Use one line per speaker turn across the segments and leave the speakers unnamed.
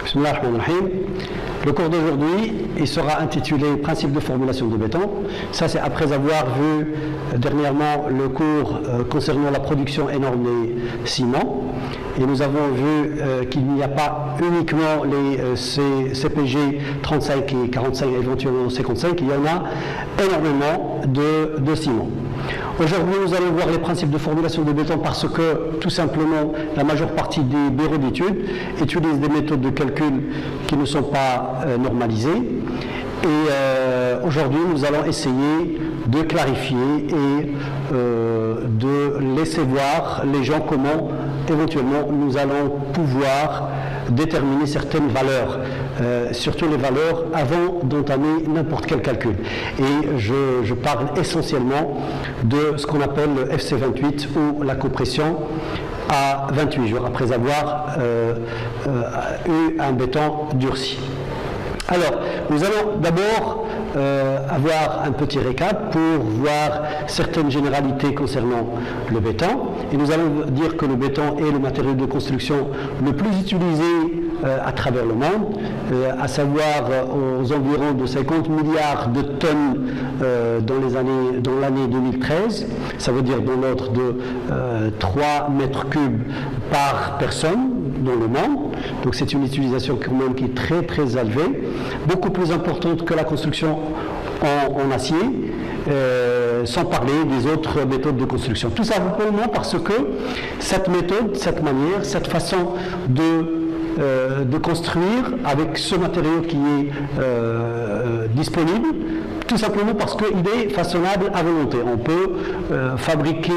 Bismillahirrahmanirrahim. Le cours d'aujourd'hui, il sera intitulé Principe de formulation de béton. Ça, c'est après avoir vu dernièrement le cours concernant la production énorme des ciments. Et nous avons vu qu'il n'y a pas uniquement les CPG 35 et 45, éventuellement 55, il y en a énormément de ciments. Aujourd'hui, nous allons voir les principes de formulation de béton parce que, tout simplement, la majeure partie des bureaux d'études utilisent des méthodes de calcul qui ne sont pas normalisées. Et aujourd'hui, nous allons essayer de clarifier et de laisser voir les gens comment, éventuellement, nous allons pouvoir déterminer certaines valeurs, surtout les valeurs avant d'entamer n'importe quel calcul. Et je parle essentiellement de ce qu'on appelle le FC28 ou la compression à 28 jours après avoir eu un béton durci. Alors, nous allons d'abord avoir un petit récap pour voir certaines généralités concernant le béton. Et nous allons dire que le béton est le matériau de construction le plus utilisé à travers le monde, à savoir aux environs de 50 milliards de tonnes dans l'année 2013. Ça veut dire dans l'ordre de 3 mètres cubes par personne dans le monde. Donc c'est une utilisation quand même qui est très très élevée, beaucoup plus importante que la construction en acier, sans parler des autres méthodes de construction. Tout simplement parce que cette méthode, cette manière, cette façon de construire avec ce matériau qui est disponible, tout simplement parce qu'il est façonnable à volonté. On peut fabriquer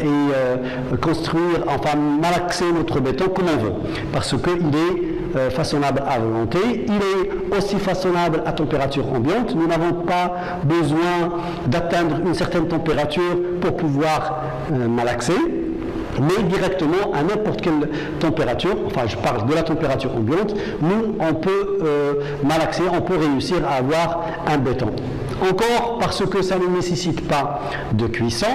et construire, enfin malaxer notre béton comme on veut, parce qu'il est façonnable à volonté. Il est aussi façonnable à température ambiante. Nous n'avons pas besoin d'atteindre une certaine température pour pouvoir malaxer, mais directement à n'importe quelle température, enfin je parle de la température ambiante, nous on peut malaxer, on peut réussir à avoir un béton. Encore parce que ça ne nécessite pas de cuisson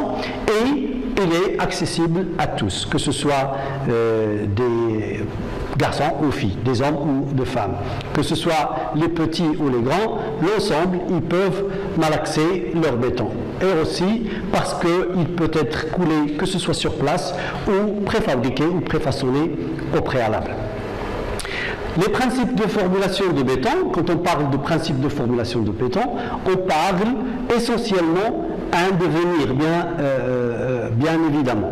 et il est accessible à tous, que ce soit des garçons ou filles, des hommes ou des femmes. Que ce soit les petits ou les grands, l'ensemble, ils peuvent malaxer leur béton. Et aussi parce qu'il peut être coulé, que ce soit sur place ou préfabriqué ou préfaçonné au préalable. Les principes de formulation de béton, quand on parle de principes de formulation de béton, on parle essentiellement un devenir, bien évidemment.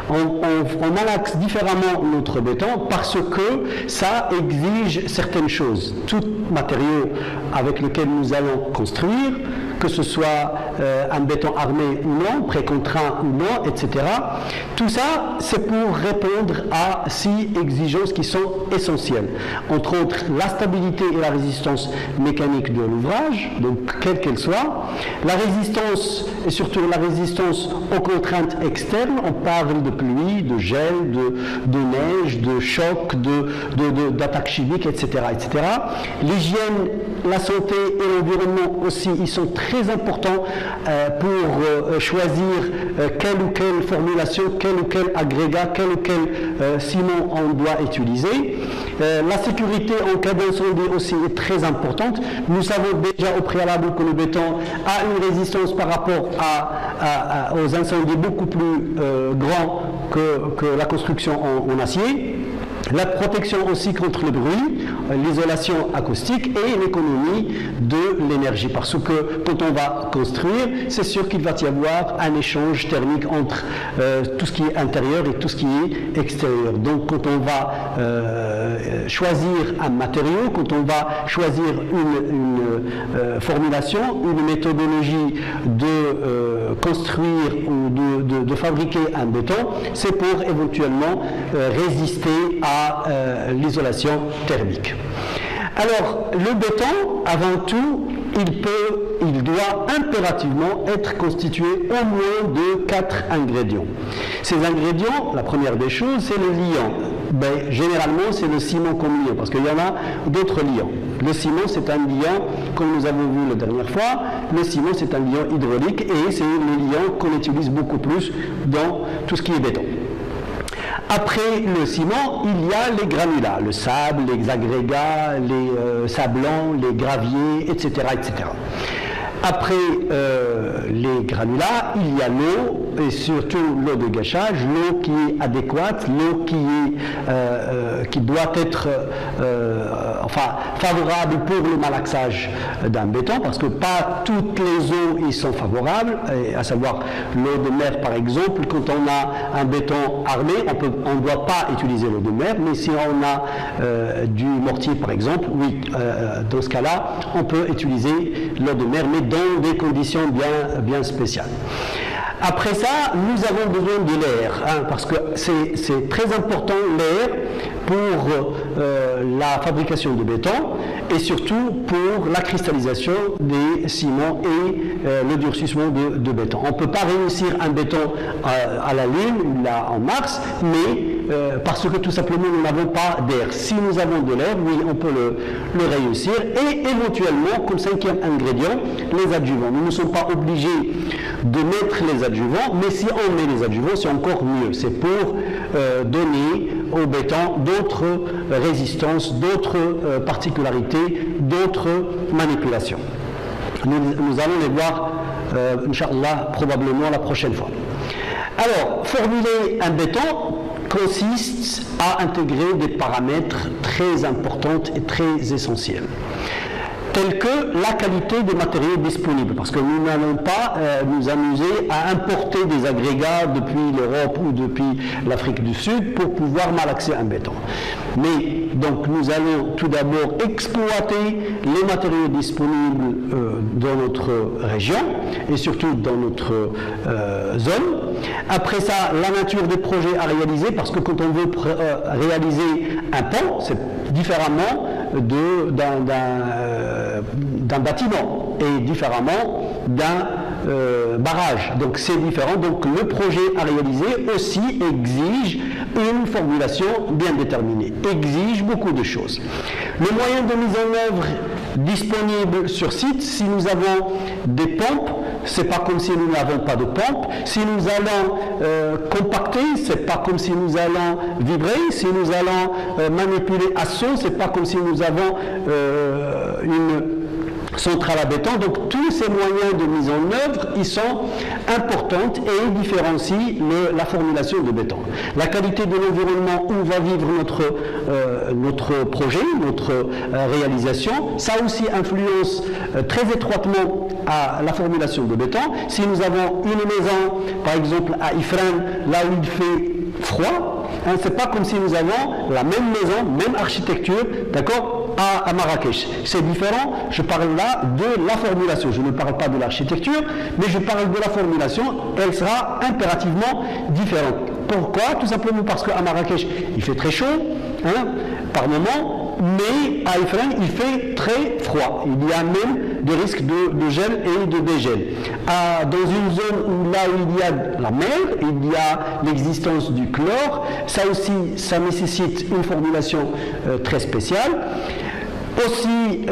On malaxe différemment notre béton parce que ça exige certaines choses. Tout matériau avec lequel nous allons construire, que ce soit un béton armé ou non, précontraint ou non, etc. Tout ça, c'est pour répondre à 6 exigences qui sont essentielles. Entre autres, la stabilité et la résistance mécanique de l'ouvrage, donc quelle qu'elle soit, la résistance et surtout la résistance aux contraintes externes, on parle de pluie, de gel, de neige, de choc, d'attaques chimiques, etc., etc. L'hygiène, la santé et l'environnement aussi, ils sont très importants pour choisir quelle ou quelle formulation, quel ou quel agrégat, quel ou quel ciment on doit utiliser. La sécurité en cas d'incendie aussi est très importante. Nous savons déjà au préalable que le béton a une résistance par rapport aux incendies beaucoup plus grands que la construction en acier. La protection aussi contre le bruit, l'isolation acoustique et l'économie de l'énergie. Parce que quand on va construire, c'est sûr qu'il va y avoir un échange thermique entre tout ce qui est intérieur et tout ce qui est extérieur. Donc quand on va choisir un matériau, quand on va choisir une formulation, une méthodologie de construire ou de fabriquer un béton, c'est pour éventuellement résister à l'isolation thermique. Alors, le béton, avant tout, il doit impérativement être constitué au moins de 4 ingrédients. Ces ingrédients, la première des choses, c'est le liant. Généralement, c'est le ciment comme liant, parce qu'il y en a d'autres liants. Le ciment, c'est un liant, comme nous avons vu la dernière fois, le ciment, c'est un liant hydraulique et c'est le liant qu'on utilise beaucoup plus dans tout ce qui est béton. Après le ciment, il y a les granulats, le sable, les agrégats, les sablons, les graviers, etc. etc. Après les granulats, il y a l'eau, et surtout l'eau de gâchage, l'eau qui est adéquate, l'eau qui doit être favorable pour le malaxage d'un béton, parce que pas toutes les eaux y sont favorables, à savoir l'eau de mer par exemple. Quand on a un béton armé, on ne doit pas utiliser l'eau de mer, mais si on a du mortier par exemple, oui, dans ce cas-là, on peut utiliser l'eau de mer, mais dans des conditions bien spéciales. Après ça, nous avons besoin de l'air, hein, parce que c'est très important l'air pour la fabrication de béton et surtout pour la cristallisation des ciments et le durcissement de béton. On ne peut pas réussir un béton à la Lune, là en Mars, mais parce que tout simplement nous n'avons pas d'air. Si nous avons de l'air, oui, on peut le réussir. Et éventuellement, comme cinquième ingrédient, les adjuvants. Nous ne sommes pas obligés de mettre les adjuvants, mais si on met les adjuvants, c'est encore mieux. C'est pour donner au béton d'autres résistances, d'autres particularités, d'autres manipulations. Nous allons les voir, Inch'Allah, probablement la prochaine fois. Alors, formuler un béton consiste à intégrer des paramètres très importants et très essentiels, tels que la qualité des matériaux disponibles, parce que nous n'allons pas nous amuser à importer des agrégats depuis l'Europe ou depuis l'Afrique du Sud pour pouvoir malaxer un béton. Mais donc nous allons tout d'abord exploiter les matériaux disponibles dans notre région et surtout dans notre zone. Après ça, la nature des projets à réaliser, parce que quand on veut réaliser un pont, c'est différemment d'un bâtiment et différemment d'un barrage. Donc c'est différent. Donc le projet à réaliser aussi exige une formulation bien déterminée, exige beaucoup de choses. Le moyen de mise en œuvre disponible sur site, si nous avons des pompes, c'est pas comme si nous n'avons pas de pompe. Si nous allons compacter, c'est pas comme si nous allons vibrer. Si nous allons manipuler à saut, c'est pas comme si nous avons une centrale à béton. Donc tous ces moyens de mise en œuvre, ils sont importants et ils différencient la formulation de béton. La qualité de l'environnement où va vivre notre projet, notre réalisation, ça aussi influence très étroitement à la formulation de béton. Si nous avons une maison, par exemple à Ifrane, là où il fait froid, hein, c'est pas comme si nous avons la même maison, même architecture, d'accord, à Marrakech. C'est différent. Je parle là de la formulation. Je ne parle pas de l'architecture, mais je parle de la formulation. Elle sera impérativement différente. Pourquoi? Tout simplement parce qu'à Marrakech, il fait très chaud, hein, par moment, mais à Ifrane, il fait très froid. Il y a même des risques de gel et de dégel. Dans une zone où là où il y a la mer, il y a l'existence du chlore, ça aussi, ça nécessite une formulation très spéciale. Aussi,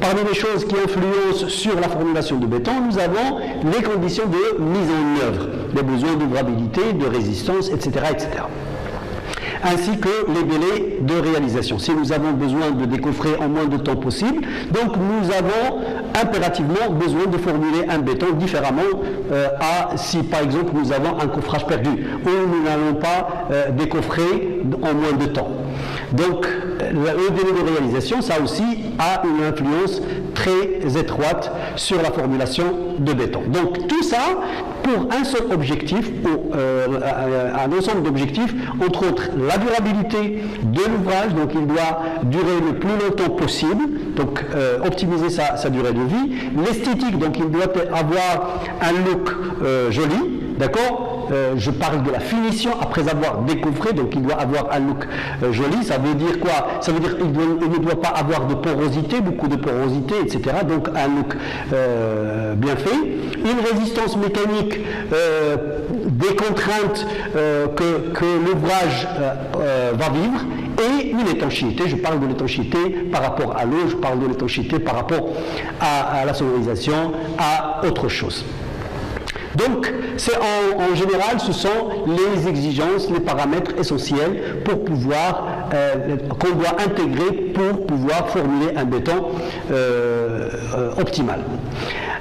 parmi les choses qui influencent sur la formulation de béton, nous avons les conditions de mise en œuvre, les besoins d'ouvrabilité, de résistance, etc., etc. Ainsi que les délais de réalisation. Si nous avons besoin de décoffrer en moins de temps possible, donc nous avons impérativement besoin de formuler un béton différemment si par exemple nous avons un coffrage perdu ou nous n'allons pas décoffrer en moins de temps. Donc le délai de réalisation, ça aussi a une influence très étroite sur la formulation de béton. Donc tout ça pour un seul objectif, ou un ensemble d'objectifs, entre autres la durabilité de l'ouvrage, donc il doit durer le plus longtemps possible, donc optimiser sa durée de vie, l'esthétique, donc il doit avoir un look joli, d'accord. Je parle de la finition après avoir décoffré, donc il doit avoir un look joli. Ça veut dire quoi? Ça veut dire qu'il ne doit pas avoir de porosité, beaucoup de porosité, etc. Donc un look bien fait. Une résistance mécanique des contraintes que l'ouvrage va vivre et une étanchéité. Je parle de l'étanchéité par rapport à l'eau, je parle de l'étanchéité par rapport à la sonorisation, à autre chose. Donc, en général, ce sont les exigences, les paramètres essentiels pour pouvoir, qu'on doit intégrer pour pouvoir formuler un béton optimal.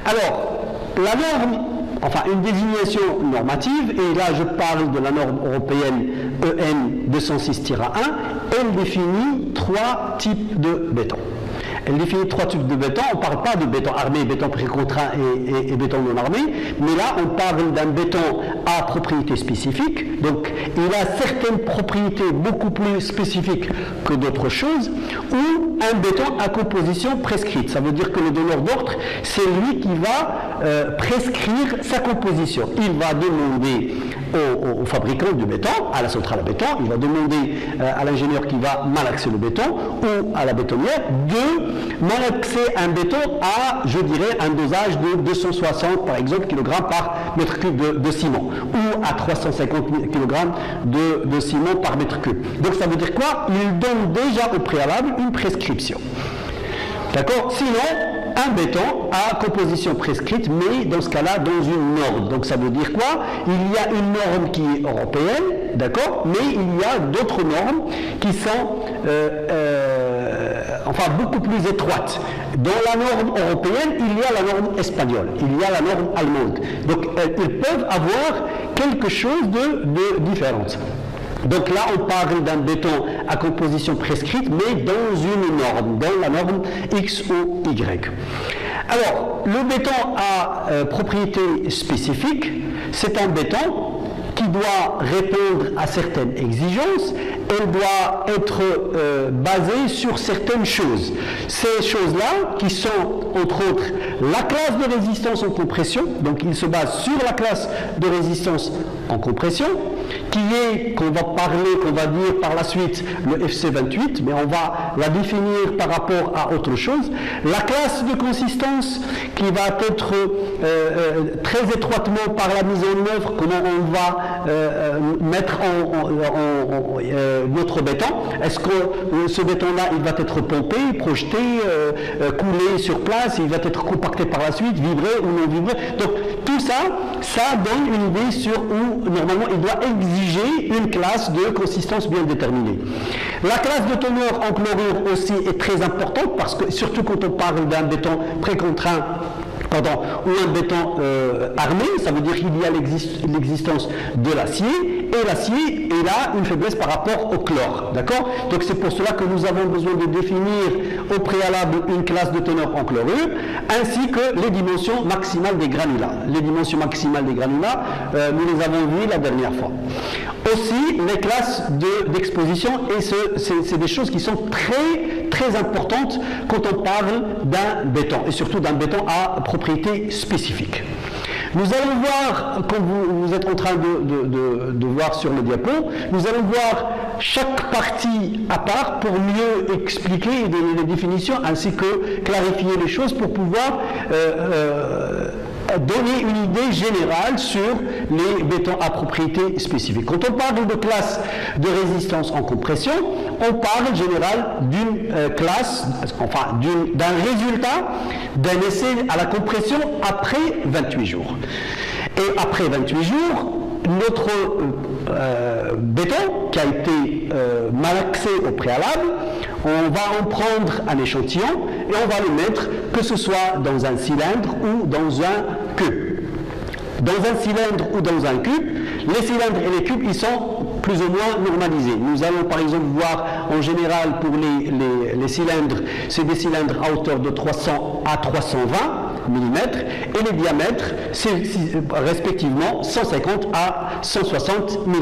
Alors, la norme, enfin une désignation normative, et là je parle de la norme européenne EN 206-1, elle définit 3 types de béton. Elle définit 3 types de béton. On ne parle pas de béton armé, béton précontraint et béton non armé, mais là on parle d'un béton à propriété spécifique. Donc il a certaines propriétés beaucoup plus spécifiques que d'autres choses, ou un béton à composition prescrite. Ça veut dire que le donneur d'ordre, c'est lui qui va prescrire sa composition. Il va demander au fabricant du béton, à la centrale à béton, il va demander à l'ingénieur qui va malaxer le béton ou à la bétonnière de malaxer un béton à, je dirais, un dosage de 260 par exemple kg par mètre cube de ciment, ou à 350 kg de ciment par mètre cube. Donc ça veut dire quoi? Il donne déjà au préalable une prescription. D'accord? Sinon, un béton à composition prescrite, mais dans ce cas-là, dans une norme. Donc ça veut dire quoi? Il y a une norme qui est européenne, d'accord? Mais il y a d'autres normes qui sont enfin beaucoup plus étroites. Dans la norme européenne, il y a la norme espagnole, il y a la norme allemande. Donc ils peuvent avoir quelque chose de différent. Donc là, on parle d'un béton à composition prescrite, mais dans une norme, dans la norme X ou Y. Alors, le béton à propriété spécifique, c'est un béton qui doit répondre à certaines exigences. Elle doit être basée sur certaines choses. Ces choses-là, qui sont entre autres la classe de résistance en compression, donc il se base sur la classe de résistance en compression, qui est, qu'on va parler, qu'on va dire par la suite, le FC28, mais on va la définir par rapport à autre chose. La classe de consistance qui va être très étroitement par la mise en œuvre, comment on va mettre notre béton. Est-ce que ce béton-là, il va être pompé, projeté, coulé sur place, il va être compacté par la suite, vibré ou non vibré. Donc tout ça, ça donne une idée sur où normalement il doit exiger une classe de consistance bien déterminée. La classe de teneur en chlorure aussi est très importante parce que surtout quand on parle d'un béton précontraint, ou un béton armé, ça veut dire qu'il y a l'existence de l'acier, et l'acier, il a une faiblesse par rapport au chlore, d'accord? Donc c'est pour cela que nous avons besoin de définir au préalable une classe de teneur en chlorure, ainsi que les dimensions maximales des granulats. Les dimensions maximales des granulats, nous les avons vues la dernière fois. Aussi, les classes d'exposition, et c'est des choses qui sont très importantes quand on parle d'un béton, et surtout d'un béton à propriété spécifique. Nous allons voir, comme vous êtes en train de voir sur le diapo, nous allons voir chaque partie à part pour mieux expliquer et donner les définitions, ainsi que clarifier les choses pour pouvoir donner une idée générale sur les bétons à propriété spécifique. Quand on parle de classe de résistance en compression, on parle en général d'une classe, enfin d'un résultat d'un essai à la compression après 28 jours. Et après 28 jours, notre béton qui a été malaxé au préalable, on va en prendre un échantillon et on va le mettre, que ce soit dans un cylindre ou dans un cube. Dans un cylindre ou dans un cube, les cylindres et les cubes, ils sont plus ou moins normalisés. Nous allons par exemple voir en général pour les cylindres, c'est des cylindres à hauteur de 300 à 320 mm et les diamètres, c'est respectivement 150 à 160 mm.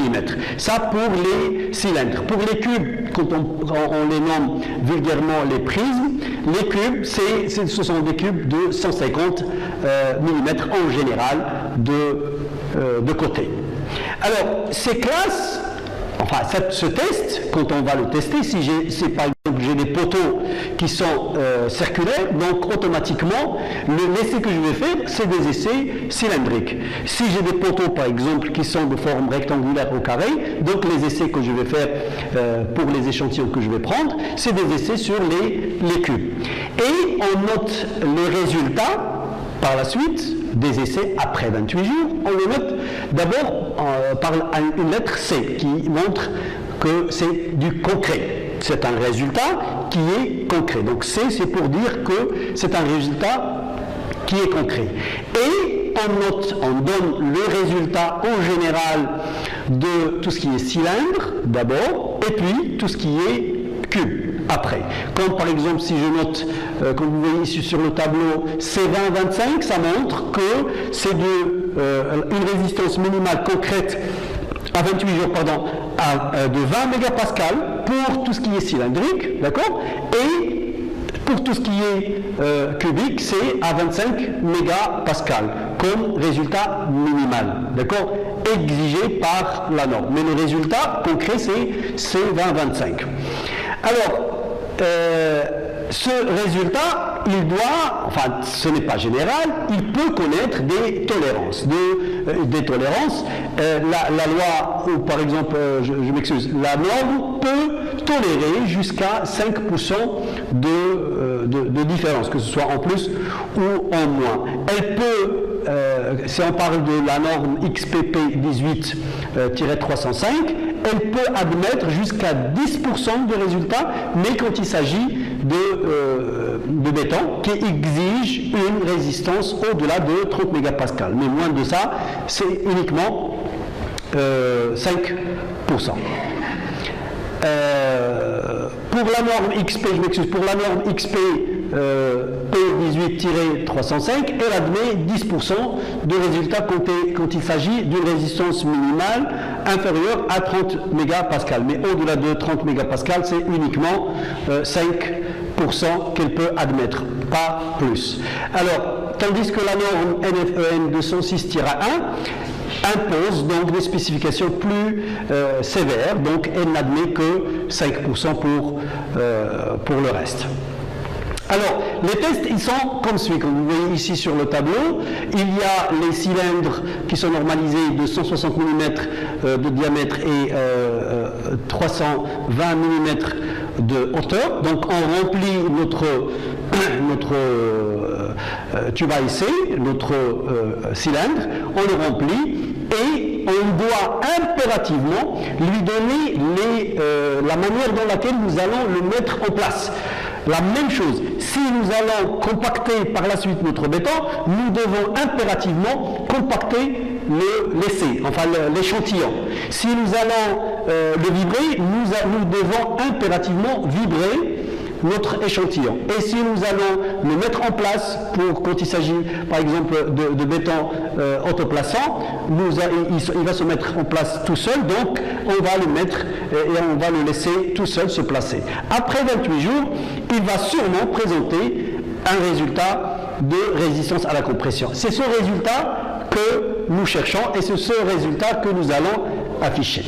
Ça pour les cylindres. Pour les cubes, quand on les nomme vulgairement les prismes, les cubes, ce sont des cubes de 150 mm en général de côté. Alors, ces classes, enfin, ce test, quand on va le tester, si par exemple j'ai des poteaux qui sont circulaires, donc automatiquement, l'essai que je vais faire, c'est des essais cylindriques. Si j'ai des poteaux, par exemple, qui sont de forme rectangulaire ou carrée, donc les essais que je vais faire pour les échantillons que je vais prendre, c'est des essais sur les cubes. Et on note les résultats par la suite des essais après 28 jours, on le note d'abord par une lettre C qui montre que c'est du concret. C'est un résultat qui est concret. Donc C, c'est pour dire que c'est un résultat qui est concret. Et on donne le résultat en général de tout ce qui est cylindre d'abord, et puis tout ce qui est cube après. Comme par exemple si je note, comme vous voyez ici sur le tableau, C20-25, ça montre que c'est une résistance minimale concrète à 28 jours, pardon, de 20 mégapascales pour tout ce qui est cylindrique, d'accord, et pour tout ce qui est cubique, c'est à 25 mégapascales comme résultat minimal, d'accord, exigé par la norme. Mais le résultat concret, c'est 20-25. Alors, ce résultat, il doit, enfin, ce n'est pas général, il peut connaître des tolérances. La loi, ou par exemple, je m'excuse, la norme peut tolérer jusqu'à 5% de différence, que ce soit en plus ou en moins. Elle peut, si on parle de la norme XPP 18-305, elle peut admettre jusqu'à 10% de résultats, mais quand il s'agit de béton qui exige une résistance au-delà de 30 mégapascales. Mais moins de ça, c'est uniquement 5%. Pour la norme XP, je m'excuse, pour la norme XP P18-305, elle admet 10% de résultats quand il s'agit d'une résistance minimale inférieure à 30 mégapascales. Mais au-delà de 30 mégapascales, c'est uniquement 5% qu'elle peut admettre, pas plus. Alors, tandis que la norme NFEN 206-1 impose donc des spécifications plus sévères, donc elle n'admet que 5% pour le reste. Alors, les tests, ils sont comme suit, comme vous voyez ici sur le tableau. Il y a les cylindres qui sont normalisés de 160 mm de diamètre et 320 mm de hauteur. Donc, on remplit notre tube à essai, notre cylindre, on le remplit et on doit impérativement lui donner la manière dans laquelle nous allons le mettre en place. La même chose, si nous allons compacter par la suite notre béton, nous devons impérativement compacter l'essai, enfin l'échantillon. Si nous allons le vibrer, nous devons impérativement vibrer notre échantillon. Et si nous allons le mettre en place, quand il s'agit par exemple de béton autoplaçant, il va se mettre en place tout seul, donc on va le mettre et on va le laisser tout seul se placer. Après 28 jours, il va sûrement présenter un résultat de résistance à la compression. C'est ce résultat que nous cherchons et c'est ce résultat que nous allons afficher.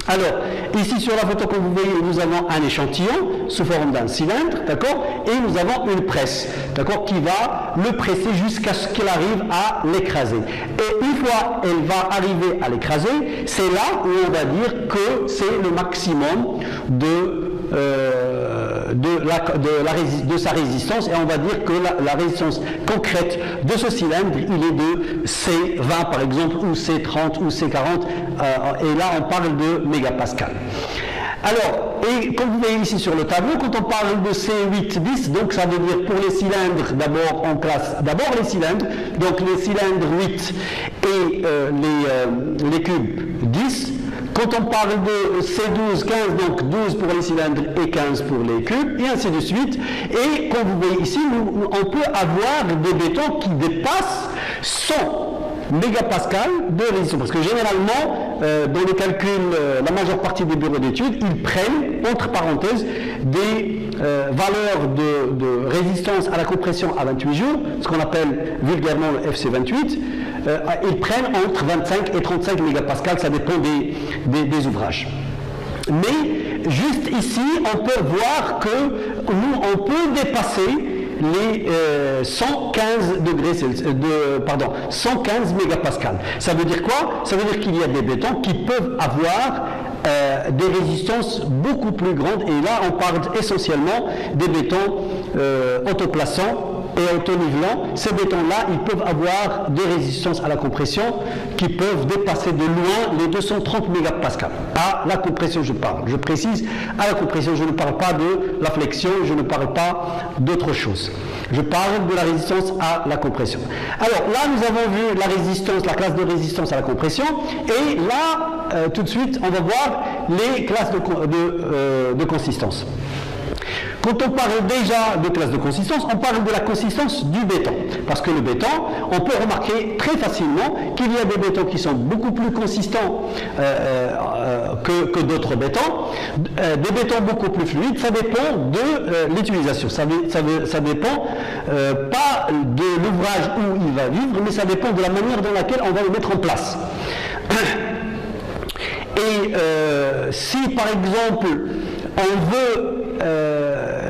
Alors, ici sur la photo, comme vous voyez, nous avons un échantillon sous forme d'un cylindre, d'accord, et nous avons une presse, d'accord, qui va le presser jusqu'à ce qu'il arrive à l'écraser. Et une fois elle va arriver à l'écraser, c'est là où on va dire que c'est le maximum de sa résistance, et on va dire que la résistance concrète de ce cylindre, il est de C20 par exemple, ou C30 ou C40, et là on parle de mégapascal. Alors, et comme vous voyez ici sur le tableau, quand on parle de C8-10, donc ça veut dire pour les cylindres, d'abord on classe d'abord les cylindres, donc les cylindres 8 et les cubes 10. Quand on parle de C12, 15, donc 12 pour les cylindres et 15 pour les cubes, et ainsi de suite. Et comme vous voyez ici, on peut avoir des bétons qui dépassent 100 mégapascales de résistance. Parce que généralement, dans les calculs, la majeure partie des bureaux d'études, ils prennent, entre parenthèses, des valeurs de résistance à la compression à 28 jours, ce qu'on appelle vulgairement le FC28. Ils prennent entre 25 et 35 mégapascales, ça dépend des ouvrages. Mais juste ici, on peut voir que nous, on peut dépasser les 115 degrés Celsius, 115 mégapascales. Ça veut dire quoi? Ça veut dire qu'il y a des bétons qui peuvent avoir des résistances beaucoup plus grandes, et là on parle essentiellement des bétons autoplaçants et en taux nivelant, ces bétons-là, ils peuvent avoir des résistances à la compression qui peuvent dépasser de loin les 230 mégapascales. À la compression, je parle. Je précise, à la compression, je ne parle pas de la flexion, je ne parle pas d'autre chose. Je parle de la résistance à la compression. Alors là, nous avons vu la résistance, la classe de résistance à la compression, et là, tout de suite, on va voir les classes de consistance. Quand on parle déjà de classe de consistance, on parle de la consistance du béton. Parce que le béton, on peut remarquer très facilement qu'il y a des bétons qui sont beaucoup plus consistants que d'autres bétons. Des bétons beaucoup plus fluides, ça dépend de l'utilisation. Ça dépend pas de l'ouvrage où il va vivre, mais ça dépend de la manière dans laquelle on va le mettre en place. Et si par exemple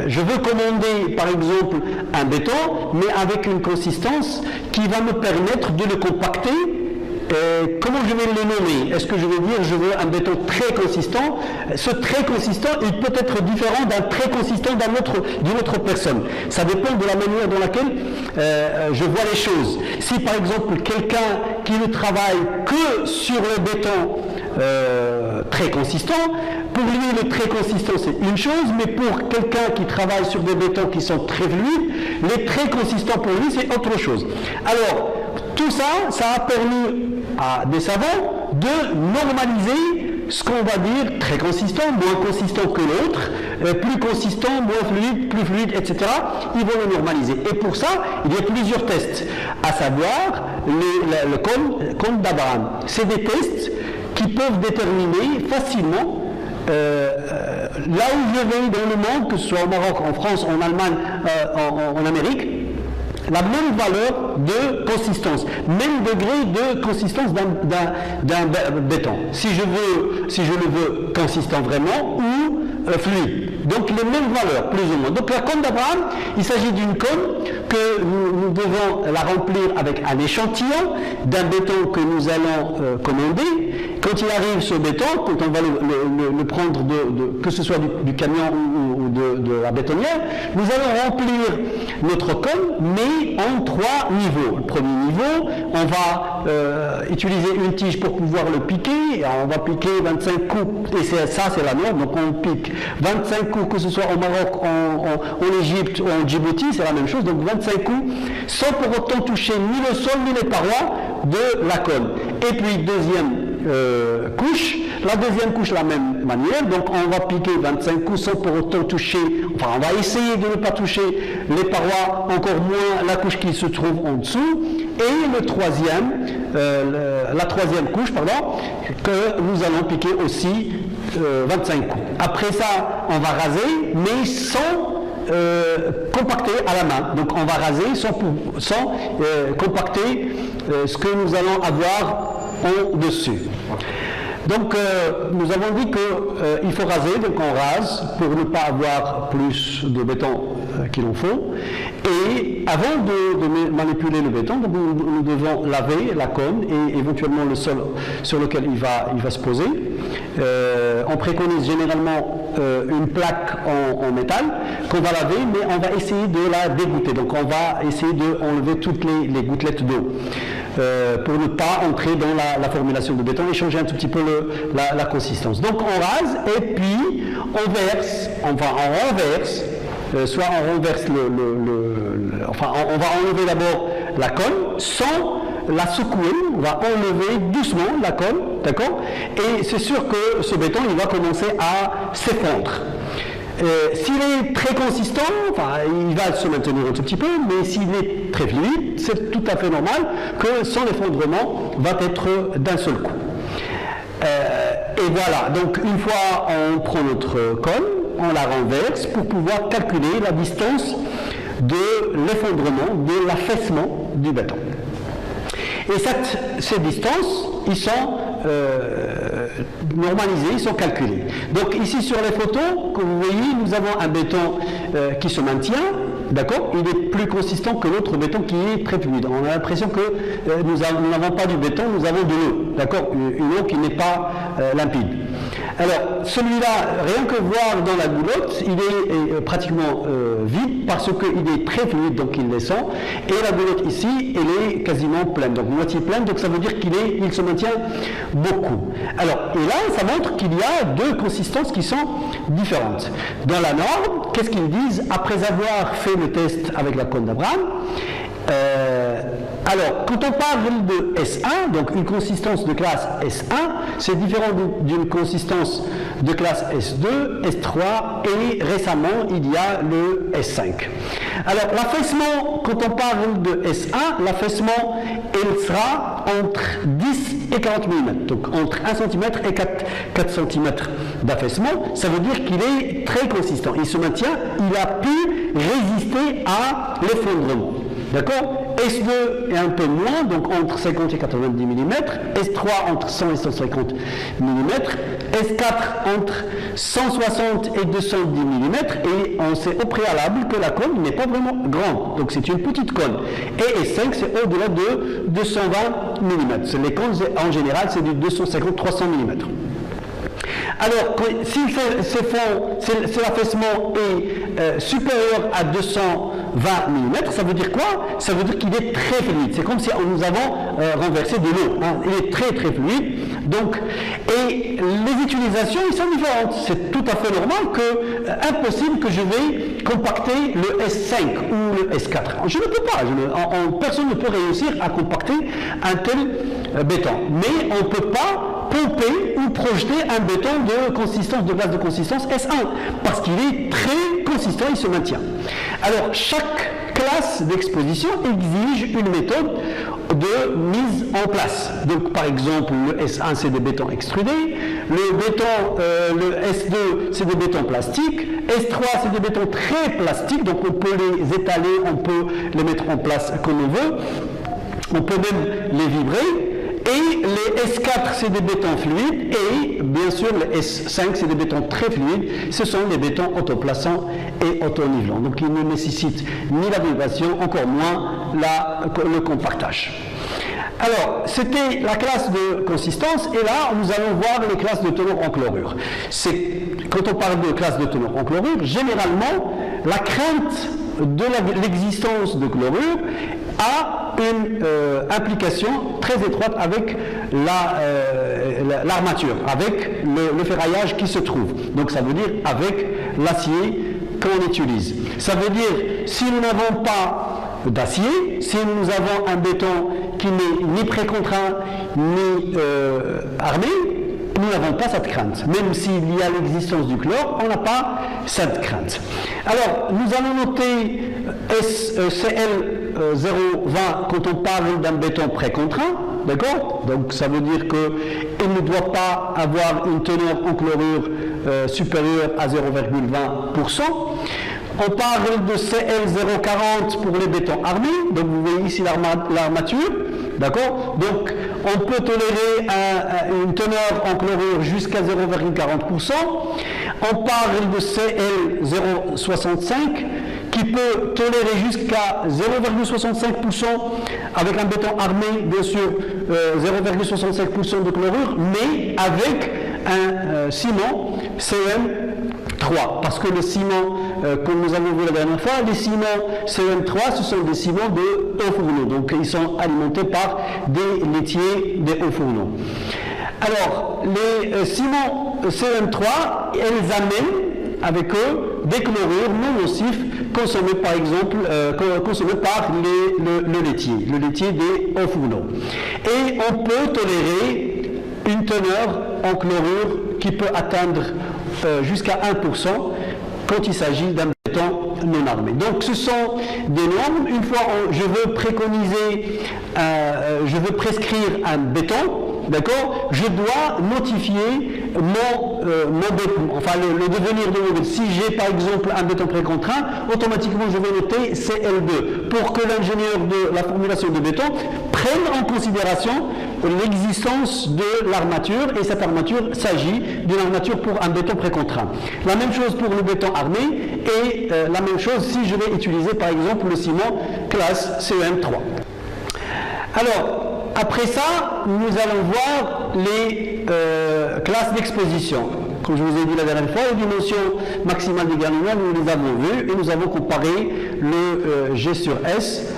je veux commander par exemple un béton, mais avec une consistance qui va me permettre de le compacter, comment je vais le nommer? Est-ce que je vais dire je veux un béton très consistant? Ce très consistant, il peut être différent d'un très consistant d'une autre personne. Ça dépend de la manière dans laquelle je vois les choses. Si par exemple quelqu'un qui ne travaille que sur le béton très consistant, pour lui le très consistant c'est une chose, mais pour quelqu'un qui travaille sur des bétons qui sont très fluides, les très consistants pour lui c'est autre chose. Alors tout ça, ça a permis à des savants de normaliser ce qu'on va dire très consistant, moins consistant que l'autre, plus consistant, moins fluide, plus fluide, etc. Ils vont le normaliser. Et pour ça, il y a plusieurs tests, à savoir le cône d'Abraham. C'est des tests qui peuvent déterminer facilement là où je vais dans le monde, que ce soit au Maroc, en France, en Allemagne, en Amérique, la même valeur de consistance, même degré de consistance d'un béton. Si je le veux consistant vraiment ou fluide. Donc les mêmes valeurs, plus ou moins. Donc la cône d'Abraham, il s'agit d'une cône que nous devons la remplir avec un échantillon d'un béton que nous allons commander. Quand il arrive ce béton, quand on va le prendre, que ce soit du camion ou de la bétonnière, nous allons remplir notre cône, mais en 3 niveaux. Le premier niveau, on va utiliser une tige pour pouvoir le piquer. On va piquer 25 coups, et ça c'est la norme, donc on pique 25 coups, que ce soit au Maroc, en Égypte ou en Djibouti, c'est la même chose, donc 25 coups, sans pour autant toucher ni le sol ni les parois de la cône. Et puis deuxième couche, la deuxième couche la même manière, donc on va piquer 25 coups sans pour autant toucher, enfin on va essayer de ne pas toucher les parois, encore moins la couche qui se trouve en dessous, et la troisième couche, que nous allons piquer aussi 25 coups. Après ça, on va raser, mais sans compacter à la main. Donc on va raser sans compacter ce que nous allons avoir en dessus. Donc nous avons dit qu'il faut raser, donc on rase pour ne pas avoir plus de béton qu'il en faut. Et avant de manipuler le béton, donc, nous devons laver la cône et éventuellement le sol sur lequel il va se poser. On préconise généralement une plaque en métal qu'on va laver, mais on va essayer de la dégoûter. Donc on va essayer d'enlever toutes les gouttelettes d'eau pour ne pas entrer dans la formulation de béton et changer un tout petit peu la consistance. Donc on rase et puis on renverse, soit on renverse on va enlever d'abord la cône sans la secouer, on va enlever doucement la cône, d'accord? Et c'est sûr que ce béton, il va commencer à s'effondre. S'il est très consistant, il va se maintenir un tout petit peu, mais s'il est très fluide, c'est tout à fait normal que son effondrement va être d'un seul coup. Et voilà, donc une fois on prend notre cône, on la renverse pour pouvoir calculer la distance de l'effondrement, de l'affaissement du béton. Et ces distances, ils sont normalisés, ils sont calculés. Donc ici sur les photos, comme vous voyez, nous avons un béton qui se maintient, d'accord? Il est plus consistant que l'autre béton qui est très fluide. On a l'impression que nous n'avons pas du béton, nous avons de l'eau, d'accord? Une eau qui n'est pas limpide. Alors, celui-là, rien que voir dans la goulotte, il est pratiquement vide parce qu'il est très fluide, donc il descend. Et la goulotte ici, elle est quasiment pleine, donc moitié pleine, donc ça veut dire qu'il se maintient beaucoup. Alors, et là, ça montre qu'il y a deux consistances qui sont différentes. Dans la norme, qu'est-ce qu'ils disent après avoir fait le test avec la cône d'Abraham? Alors, quand on parle de S1, donc une consistance de classe S1, c'est différent d'une consistance de classe S2, S3 et récemment, il y a le S5. Alors, l'affaissement, quand on parle de S1, l'affaissement, il sera entre 10 et 40 mm, donc entre 1 cm et 4 cm d'affaissement. Ça veut dire qu'il est très consistant. Il se maintient, il a pu résister à l'effondrement. D'accord? S2 est un peu moins, donc entre 50 et 90 mm, S3 entre 100 et 150 mm, S4 entre 160 et 210 mm, et on sait au préalable que la cône n'est pas vraiment grande, donc c'est une petite cône. Et S5 c'est au-delà de 220 mm. Les cônes en général c'est du 250-300 mm. Alors, si l'affaissement est supérieur à 220 mm, ça veut dire quoi? Ça veut dire qu'il est très fluide. C'est comme si nous avons renversé de l'eau. Hein. Il est très très fluide. Donc, et les utilisations, ils sont différentes. C'est tout à fait normal impossible que je vais compacter le S5 ou le S4. Je ne peux pas. Personne ne peut réussir à compacter un tel béton. Mais on ne peut pas pomper ou projeter un béton de base de consistance S1 parce qu'il est très consistant, il se maintient. Alors chaque classe d'exposition exige une méthode de mise en place. Donc par exemple le S1 c'est des bétons extrudés, le S2 c'est des bétons plastiques, S3 c'est des bétons très plastiques, donc on peut les étaler, on peut les mettre en place comme on veut, on peut même les vibrer. Et les S4, c'est des bétons fluides, et bien sûr, les S5, c'est des bétons très fluides. Ce sont des bétons autoplaçants et auto-nivelants. Donc, ils ne nécessitent ni la vibration, encore moins le compactage. Alors, c'était la classe de consistance, et là, nous allons voir les classes de teneur en chlorure. Quand on parle de classe de teneur en chlorure, généralement, la crainte de l'existence de chlorure a une implication très étroite avec l'armature, avec le ferraillage qui se trouve. Donc ça veut dire avec l'acier qu'on utilise. Ça veut dire si nous n'avons pas d'acier, si nous avons un béton qui n'est ni précontraint ni armé, nous n'avons pas cette crainte. Même s'il y a l'existence du chlore, on n'a pas cette crainte. Alors, nous allons noter CL020 quand on parle d'un béton précontraint, d'accord? Donc, ça veut dire qu'il ne doit pas avoir une teneur en chlorure supérieure à 0,20%. On parle de CL040 pour les bétons armés, donc vous voyez ici l'armature, d'accord? Donc on peut tolérer une teneur en chlorure jusqu'à 0,40%. On parle de CL065 qui peut tolérer jusqu'à 0,65% avec un béton armé, bien sûr 0,65% de chlorure, mais avec un ciment CM3, parce que le ciment, comme nous avons vu la dernière fois, les ciments CM3, ce sont des ciments de hauts fourneaux, donc ils sont alimentés par des laitiers des hauts fourneaux. Alors, les ciments CM3, elles amènent avec eux des chlorures non nocifs consommés par exemple consommés par le laitier des hauts fourneaux. Et on peut tolérer une teneur en chlorure qui peut atteindre jusqu'à 1% quand il s'agit d'un béton non armé. Donc ce sont des normes. Une fois je veux préconiser, je veux prescrire un béton, d'accord, je dois notifier mon béton, enfin le devenir de mon béton. Si j'ai par exemple un béton précontraint, automatiquement je vais noter CL2 pour que l'ingénieur de la formulation de béton prenne en considération l'existence de l'armature, et cette armature s'agit d'une armature pour un béton précontraint. La même chose pour le béton armé, et la même chose si je vais utiliser par exemple le ciment classe CM3. Alors, après ça, nous allons voir les classes d'exposition. comme je vous ai dit la dernière fois, les dimensions maximales des granules, nous les avons vues et nous avons comparé le G sur S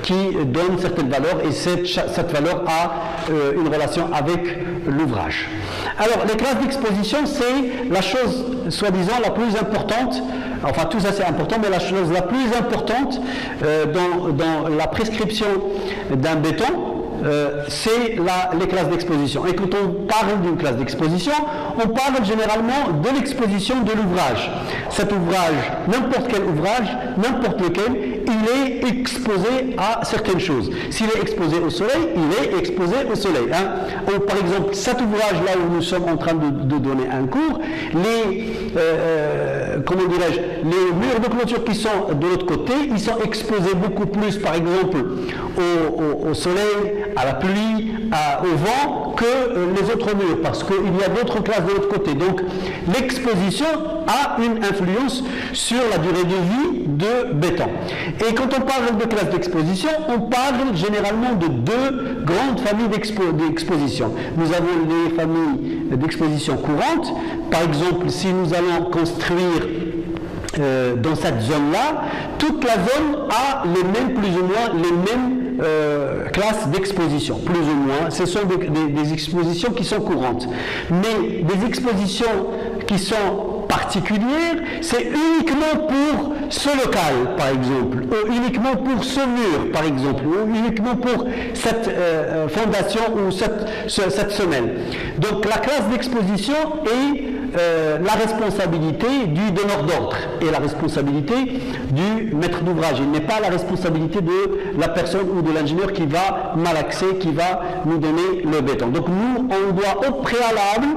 qui donne certaines valeurs et cette valeur a une relation avec l'ouvrage. Alors, les classes d'exposition, c'est la chose, soi-disant, la plus importante, enfin tout ça c'est important, mais la chose la plus importante dans la prescription d'un béton, c'est les classes d'exposition. Et quand on parle d'une classe d'exposition, on parle généralement de l'exposition de l'ouvrage. Cet ouvrage, n'importe quel ouvrage, n'importe lequel, il est exposé à certaines choses. S'il est exposé au soleil, il est exposé au soleil. Hein. Par exemple, cet ouvrage-là où nous sommes en train de donner un cours, comment dirais-je, les murs de clôture qui sont de l'autre côté, ils sont exposés beaucoup plus, par exemple, au soleil, à la pluie, au vent, que les autres murs, parce qu'il y a d'autres classes de l'autre côté. Donc, l'exposition a une influence sur la durée de vie de béton. Et quand on parle de classes d'exposition, on parle généralement de deux grandes familles d'exposition. Nous avons les familles d'exposition courantes. Par exemple, si nous allons construire dans cette zone-là, toute la zone a les mêmes, plus ou moins, les mêmes classes d'exposition, plus ou moins. Ce sont des expositions qui sont courantes. Mais des expositions qui sont particulières, c'est uniquement pour ce local, par exemple, ou uniquement pour ce mur, par exemple, ou uniquement pour cette fondation ou cette semelle. Donc la classe d'exposition est la responsabilité du donneur d'ordre et la responsabilité du maître d'ouvrage. Il n'est pas la responsabilité de la personne ou de l'ingénieur qui va malaxer, qui va nous donner le béton. Donc nous, on doit au préalable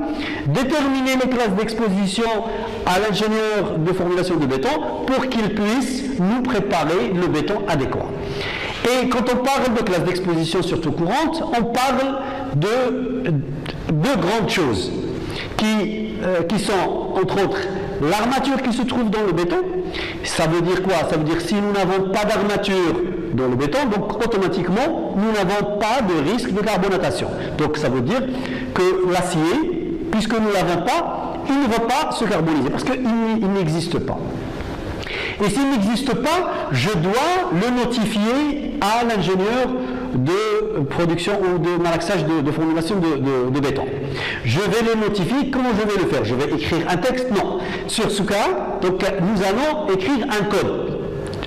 déterminer les classes d'exposition à l'ingénieur de formulation de béton pour qu'il puisse nous préparer le béton adéquat. Et quand on parle de classes d'exposition surtout courantes, on parle de deux grandes choses qui sont, entre autres, l'armature qui se trouve dans le béton. Ça veut dire quoi? Ça veut dire que si nous n'avons pas d'armature dans le béton, donc automatiquement, nous n'avons pas de risque de carbonatation. Donc ça veut dire que l'acier, puisque nous ne l'avons pas, il ne va pas se carboniser, parce qu'il n'existe pas. Et s'il n'existe pas, je dois le notifier à l'ingénieur de production ou de malaxage de formulation de béton. Je vais le notifier. Comment je vais le faire? Je vais écrire un texte? Non. Sur ce cas, donc, nous allons écrire un code,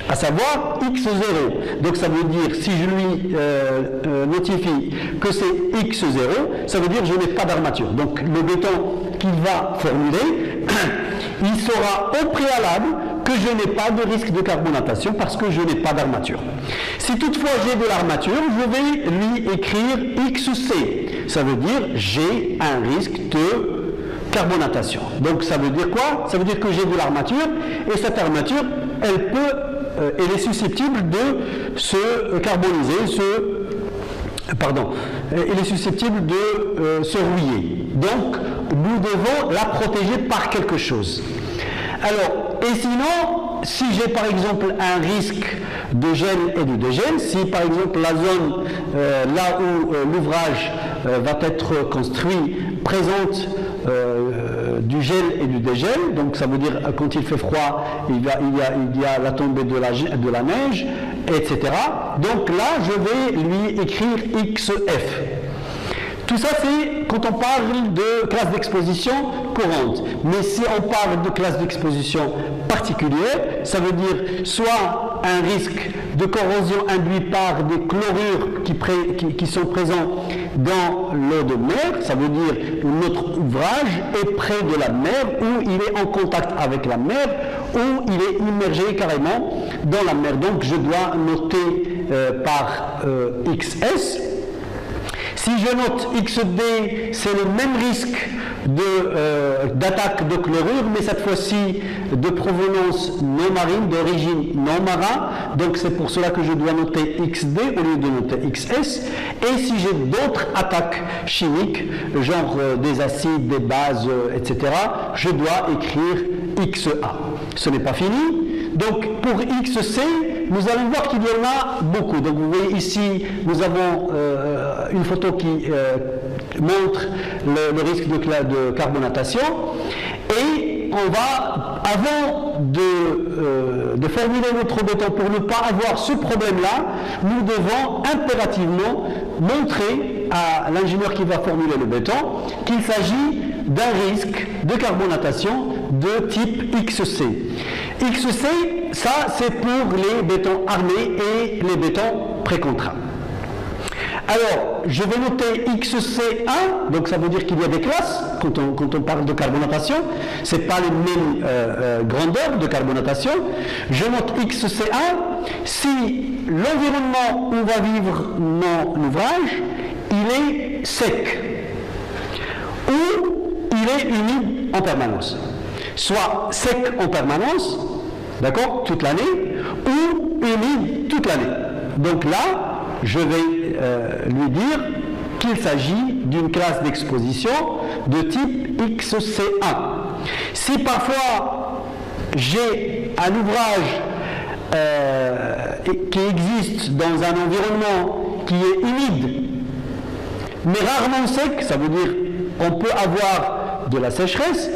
à savoir X0. Donc ça veut dire, si je lui notifie que c'est X0, ça veut dire que je n'ai pas d'armature. Donc le béton qu'il va formuler, il saura au préalable que je n'ai pas de risque de carbonatation parce que je n'ai pas d'armature. Si toutefois j'ai de l'armature, je vais lui écrire XC. Ça veut dire j'ai un risque de carbonatation. Donc ça veut dire quoi? Ça veut dire que j'ai de l'armature et cette armature, elle est susceptible de se carboniser, elle est susceptible de se rouiller. Donc nous devons la protéger par quelque chose. Alors, et sinon, si j'ai par exemple un risque de gel et de dégel, si par exemple la zone là où l'ouvrage va être construit présente du gel et du dégel, donc ça veut dire quand il fait froid, il y a la tombée de la neige, etc. Donc là, je vais lui écrire XF. Tout ça, c'est quand on parle de classe d'exposition courante. Mais si on parle de classe d'exposition particulière, ça veut dire soit un risque de corrosion induit par des chlorures qui sont présents dans l'eau de mer, ça veut dire que notre ouvrage est près de la mer, ou il est en contact avec la mer, ou il est immergé carrément dans la mer. Donc je dois noter par XS. Si je note XD, c'est le même risque d'attaque de chlorure, mais cette fois-ci de provenance non marine, d'origine non marin. Donc c'est pour cela que je dois noter XD au lieu de noter XS. Et si j'ai d'autres attaques chimiques, genre des acides, des bases, etc., je dois écrire XA. Ce n'est pas fini. Donc pour XC, nous allons voir qu'il y en a beaucoup. Donc vous voyez ici, nous avons une photo montre le risque de carbonatation. Et on va, avant de formuler notre béton pour ne pas avoir ce problème-là, nous devons impérativement montrer à l'ingénieur qui va formuler le béton qu'il s'agit d'un risque de carbonatation de type XC. XC, ça c'est pour les bétons armés et les bétons précontraints. Alors, je vais noter XC1, donc ça veut dire qu'il y a des classes quand on parle de carbonatation. Ce n'est pas les mêmes grandeurs de carbonatation. Je note XC1 si l'environnement où va vivre mon ouvrage, il est sec ou il est humide en permanence. Soit sec en permanence, d'accord, toute l'année, ou humide toute l'année. Donc là, je vais lui dire qu'il s'agit d'une classe d'exposition de type XC1. Si parfois j'ai un ouvrage qui existe dans un environnement qui est humide, mais rarement sec, ça veut dire on peut avoir de la sécheresse,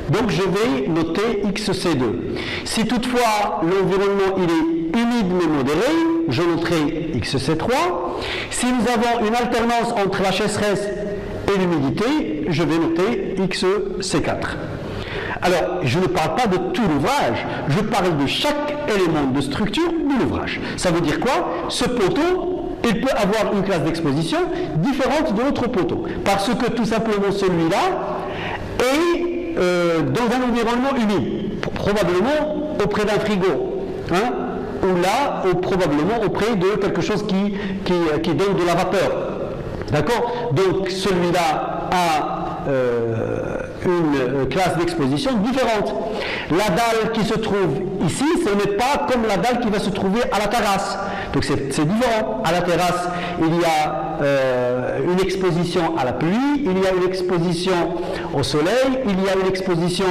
donc je vais noter XC2. Si toutefois l'environnement il est humide mais modéré, je noterai XC3. Si nous avons une alternance entre la sécheresse et l'humidité, je vais noter XC4. Alors, je ne parle pas de tout l'ouvrage, je parle de chaque élément de structure de l'ouvrage. Ça veut dire quoi? Ce poteau, il peut avoir une classe d'exposition différente de l'autre poteau, parce que tout simplement celui-là est dans un environnement humide, probablement auprès d'un frigo, hein, ou là, ou probablement auprès de quelque chose qui donne de la vapeur. D'accord? Donc celui-là a une classe d'exposition différente. La dalle qui se trouve ici, ce n'est pas comme la dalle qui va se trouver à la terrasse. Donc c'est différent. À la terrasse, il y a une exposition à la pluie, il y a une exposition au soleil, il y a une exposition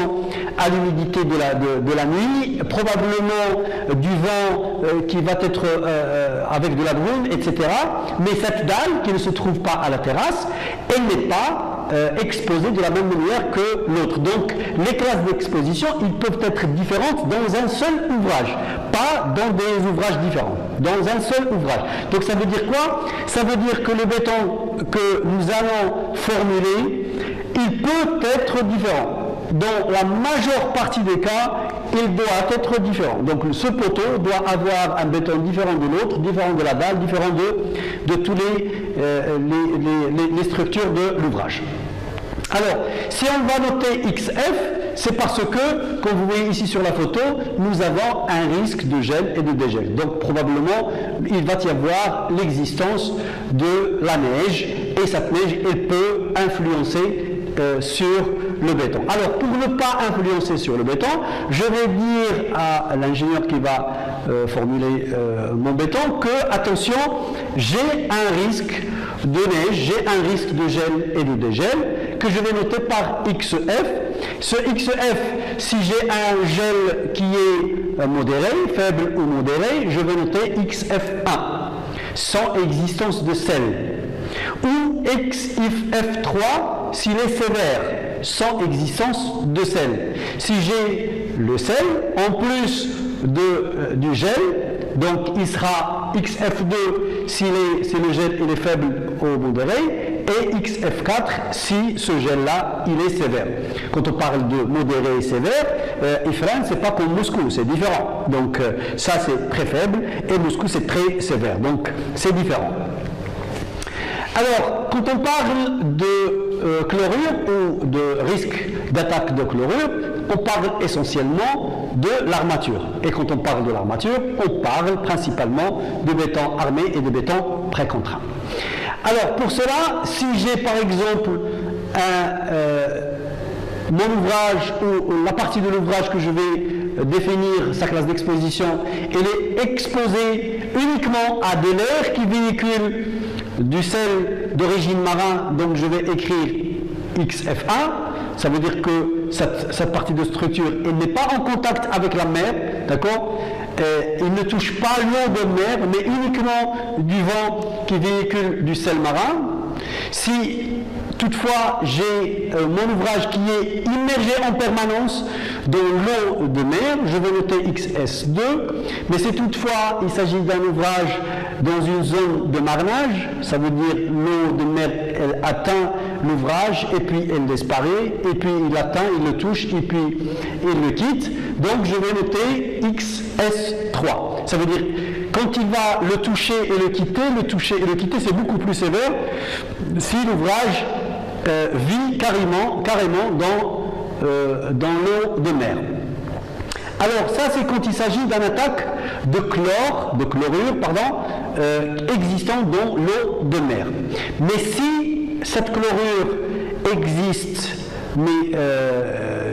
à l'humidité de la nuit, probablement du vent qui va être avec de la brume, etc. Mais cette dalle qui ne se trouve pas à la terrasse, elle n'est pas exposée de la même manière que l'autre. Donc les classes d'exposition, ils peuvent être différentes dans un seul ouvrage, pas dans des ouvrages différents, dans un seul ouvrage. Donc ça veut dire quoi? Ça veut dire que le béton que nous allons formuler, il peut être différent. Dans la majeure partie des cas, il doit être différent. Donc ce poteau doit avoir un béton différent de l'autre, différent de la dalle, différent de tous les structures de l'ouvrage. Alors, si on va noter XF, c'est parce que, comme vous voyez ici sur la photo, nous avons un risque de gel et de dégel. Donc probablement, il va y avoir l'existence de la neige, et cette neige, elle peut influencer sur le béton. Alors, pour ne pas influencer sur le béton, je vais dire à l'ingénieur qui va formuler mon béton que, attention, j'ai un risque de neige, j'ai un risque de gel et de dégel, que je vais noter par XF. Ce XF, si j'ai un gel qui est modéré, faible ou modéré, je vais noter XF1, sans existence de sel. Ou XF3, s'il est sévère, sans existence de sel. Si j'ai le sel, en plus du gel, donc il sera XF2 si le gel il est faible ou modéré, et XF4 si ce gel-là il est sévère. Quand on parle de modéré et sévère, Ifrane c'est pas comme Moscou, c'est différent. Donc ça c'est très faible et Moscou c'est très sévère. Donc c'est différent. Alors, quand on parle de chlorure ou de risque d'attaque de chlorure, on parle essentiellement de l'armature. Et quand on parle de l'armature, on parle principalement de béton armé et de béton précontraint. Alors, pour cela, si j'ai par exemple mon ouvrage ou la partie de l'ouvrage que je vais définir sa classe d'exposition, elle est exposée uniquement à de l'air qui véhicule du sel d'origine marin, donc je vais écrire XF1, ça veut dire que cette partie de structure elle n'est pas en contact avec la mer, d'accord, il ne touche pas l'eau de mer, mais uniquement du vent qui véhicule du sel marin. Si Toutefois, j'ai mon ouvrage qui est immergé en permanence dans l'eau de mer. Je vais noter XS2, mais c'est toutefois, il s'agit d'un ouvrage dans une zone de marnage, ça veut dire l'eau de mer, elle atteint l'ouvrage et puis elle disparaît, et puis il atteint, il le touche, et puis il le quitte. Donc je vais noter XS3. Ça veut dire, quand il va le toucher et le quitter c'est beaucoup plus sévère si l'ouvrage vit carrément dans l'eau de mer. Alors ça c'est quand il s'agit d'un attaque de chlorure, existant dans l'eau de mer. Mais si cette chlorure existe mais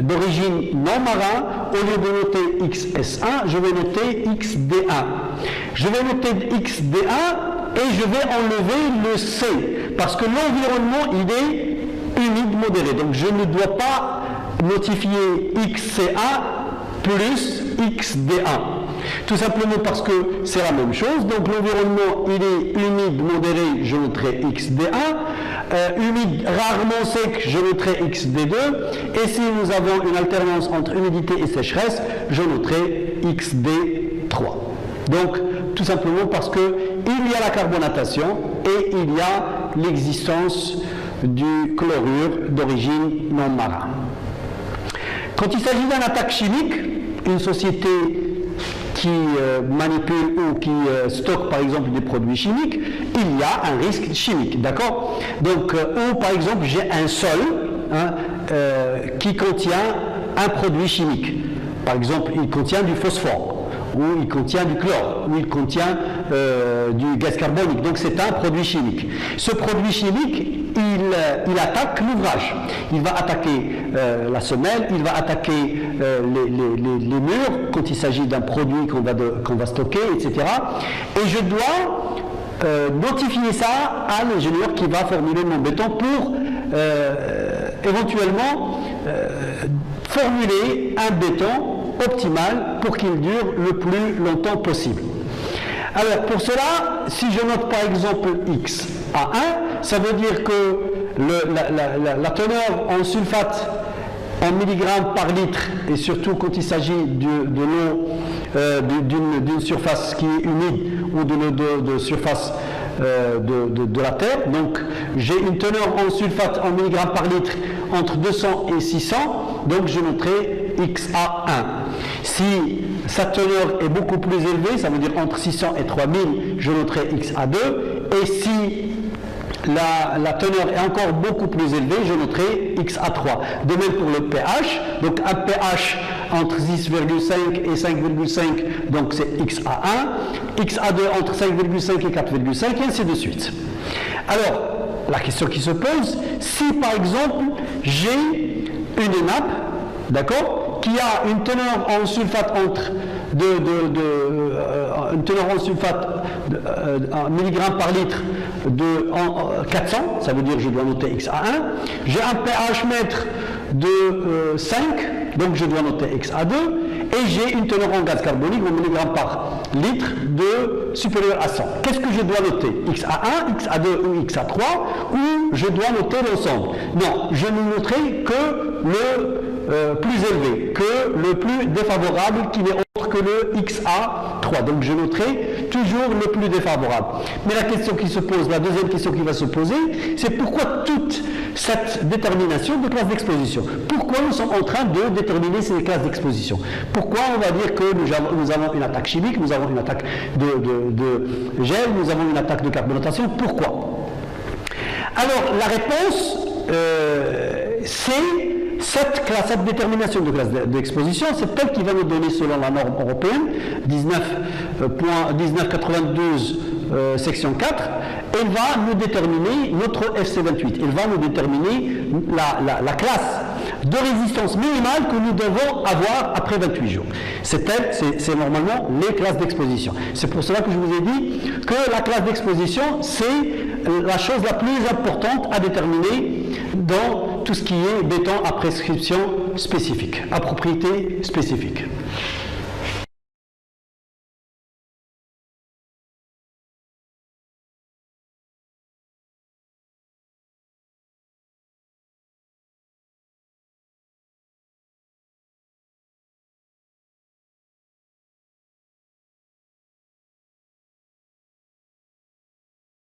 d'origine non marin, au lieu de noter XS1, je vais noter XD1. Je vais noter XD1 et je vais enlever le C, parce que l'environnement il est humide modéré. Donc je ne dois pas notifier XC1 plus XD1. Tout simplement parce que c'est la même chose. Donc l'environnement il est humide modéré, je noterai XD1. Humide rarement sec, je noterai XD2. Et si nous avons une alternance entre humidité et sécheresse, je noterai XD3. Donc tout simplement parce qu'il y a la carbonatation et il y a l'existence du chlorure d'origine non marin. Quand il s'agit d'une attaque chimique, une société qui manipule ou qui stocke par exemple des produits chimiques, il y a un risque chimique, d'accord? Donc, ou par exemple j'ai un sol qui contient un produit chimique. Par exemple, il contient du phosphore, ou il contient du chlore, ou il contient du gaz carbonique. Donc c'est un produit chimique. Ce produit chimique, il attaque l'ouvrage. Il va attaquer la semelle, il va attaquer les murs quand il s'agit d'un produit qu'on va stocker, etc. Et je dois notifier ça à l'ingénieur qui va formuler mon béton pour éventuellement formuler un béton optimal pour qu'il dure le plus longtemps possible. Alors pour cela, si je note par exemple X à 1, ça veut dire que la teneur en sulfate en milligrammes par litre, et surtout quand il s'agit de l'eau d'une surface qui est humide ou de surface de la terre, donc j'ai une teneur en sulfate en milligrammes par litre entre 200 et 600, donc je noterai XA1. Si sa teneur est beaucoup plus élevée, ça veut dire entre 600 et 3000, je noterai XA2, et si la teneur est encore beaucoup plus élevée, je noterai XA3. De même pour le pH, donc un pH entre 6,5 et 5,5, donc c'est XA1, XA2 entre 5,5 et 4,5, et ainsi de suite. Alors, la question qui se pose, si par exemple j'ai une nappe, d'accord, qui a une teneur en sulfate une teneur en sulfate en milligrammes par litre de 400, ça veut dire que je dois noter XA1. J'ai un pH mètre de 5, donc je dois noter XA2. Et j'ai une teneur en gaz carbonique en milligrammes par litre supérieure à 100. Qu'est-ce que je dois noter? XA1, XA2 ou XA3, ou je dois noter l'ensemble? Non, je ne noterai que le plus élevé, que le plus défavorable, qui n'est autre que le XA3. Donc je noterai toujours le plus défavorable. Mais la question qui se pose, la deuxième question qui va se poser, c'est pourquoi toute cette détermination de classe d'exposition? Pourquoi nous sommes en train de déterminer ces classes d'exposition? Pourquoi on va dire que nous avons une attaque chimique, nous avons une attaque de gel, nous avons une attaque de carbonatation? Pourquoi? Alors la réponse, c'est cette détermination de classe d'exposition, c'est elle qui va nous donner, selon la norme européenne 1992 section 4, elle va nous déterminer notre FC28. Elle va nous déterminer la classe de résistance minimale que nous devons avoir après 28 jours. C'est normalement les classes d'exposition. C'est pour cela que je vous ai dit que la classe d'exposition, c'est la chose la plus importante à déterminer dans tout ce qui est béton à prescription spécifique, à propriété spécifique.